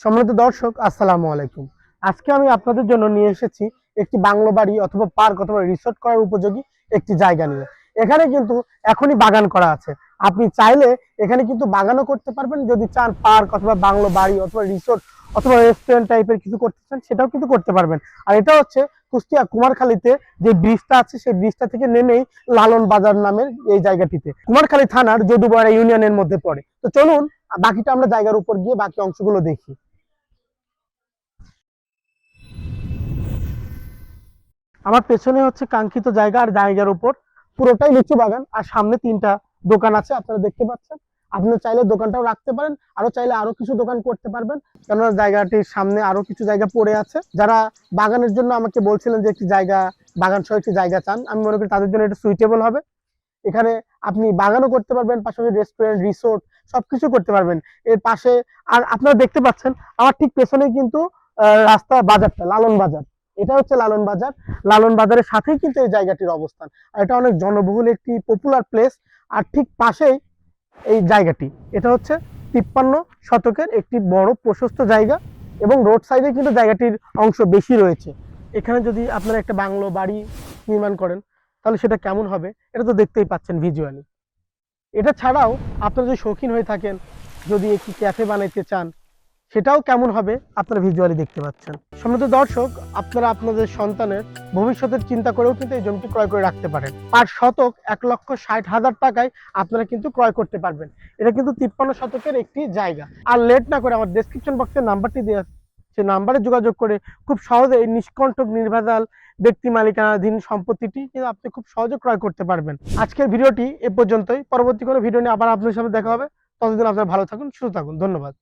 সম্মানিত দর্শক, আসসালামু আলাইকুম। আজকে আমি আপনাদের জন্য নিয়ে এসেছি একটি বাংলো বাড়ি অথবা পার্ক অথবা রিসোর্ট করার উপযোগী একটি জায়গা নিয়ে। এখানে কিন্তু এখনই বাগান করা আছে। আপনি চাইলে এখানে কিন্তু বাগানও করতে পারবেন, যদি চান পার্ক অথবা বাংলো বাড়ি অথবা রিসোর্ট অথবা রেস্টুরেন্ট টাইপের কিছু করতে চান সেটাও কিন্তু করতে পারবেন। আর এটা হচ্ছে কুষ্টিয়া কুমারখালীতে যে ব্রিজটা আছে সেই ব্রিজটা থেকে নেমেই লালন বাজার নামের এই জায়গাটিতে, কুমারখালী থানার যদুবড়া ইউনিয়নের মধ্যে পড়ে। তো চলুন বাকিটা আমরা জায়গার উপর গিয়ে বাকি অংশগুলো দেখি। আমার পেছনে হচ্ছে কাঙ্ক্ষিত জায়গা, আর জায়গার উপর পুরোটাই লিচু বাগান, আর সামনে 3টা দোকান আছে আপনারা দেখতে পাচ্ছেন। আপনারা চাইলে দোকানটাও রাখতে পারেন, আরো চাইলে আরো কিছু দোকান করতে পারবেন, কেননা জায়গাটির সামনে আরো কিছু জায়গা পড়ে আছে। যারা বাগানের জন্য আমাকে বলছিলেন যে একটি জায়গা, বাগান সহ একটি জায়গা চান, আমি মনে করি তাদের জন্য এটা সুইটেবল হবে। এখানে আপনি বাগানও করতে পারবেন, পাশাপাশি রেস্টুরেন্ট, রিসোর্ট সবকিছু করতে পারবেন এর পাশে। আর আপনারা দেখতে পাচ্ছেন আমার ঠিক পেছনে কিন্তু রাস্তা, বাজারটা লালন বাজার, এটা হচ্ছে লালন বাজার। লালন বাজারের সাথেই কিন্তু এই জায়গাটির অবস্থান, আর এটা অনেক জনবহুল একটি পপুলার প্লেস। আর ঠিক পাশেই এই জায়গাটি, এটা হচ্ছে 53 শতকের একটি বড় প্রশস্ত জায়গা, এবং রোড সাইডে কিন্তু জায়গাটির অংশ বেশি রয়েছে। এখানে যদি আপনারা একটা বাংলো বাড়ি নির্মাণ করেন তাহলে সেটা কেমন হবে এটা তো দেখতেই পাচ্ছেন ভিজুয়ালি। এটা ছাড়াও আপনারা যদি শৌখিন হয়ে থাকেন, যদি একটি ক্যাফে বানাইতে চান, সেটাও কেমন হবে আপনারা ভিজুয়ালি দেখতে পাচ্ছেন। সম্মানিত দর্শক, আপনারা আপনাদের সন্তানের ভবিষ্যতের চিন্তা করেও কিন্তু এই জমিটি ক্রয় করে রাখতে পারেন। পার শতক 1,60,000 টাকায় আপনারা কিন্তু ক্রয় করতে পারবেন। এটা কিন্তু 53 শতকের একটি জায়গা। আর লেট না করে আমার ডেসক্রিপশন বক্সে নাম্বারটি দেওয়া, সে নাম্বারে যোগাযোগ করে খুব সহজে এই নিষ্কণ্টক নির্ভেজাল ব্যক্তি মালিকানাধীন সম্পত্তিটি কিন্তু আপনি খুব সহজে ক্রয় করতে পারবেন। আজকের ভিডিওটি এ পর্যন্তই। পরবর্তী কোনো ভিডিও নিয়ে আবার আপনাদের সাথে দেখা হবে। ততদিন আপনারা ভালো থাকুন, সুস্থ থাকুন। ধন্যবাদ।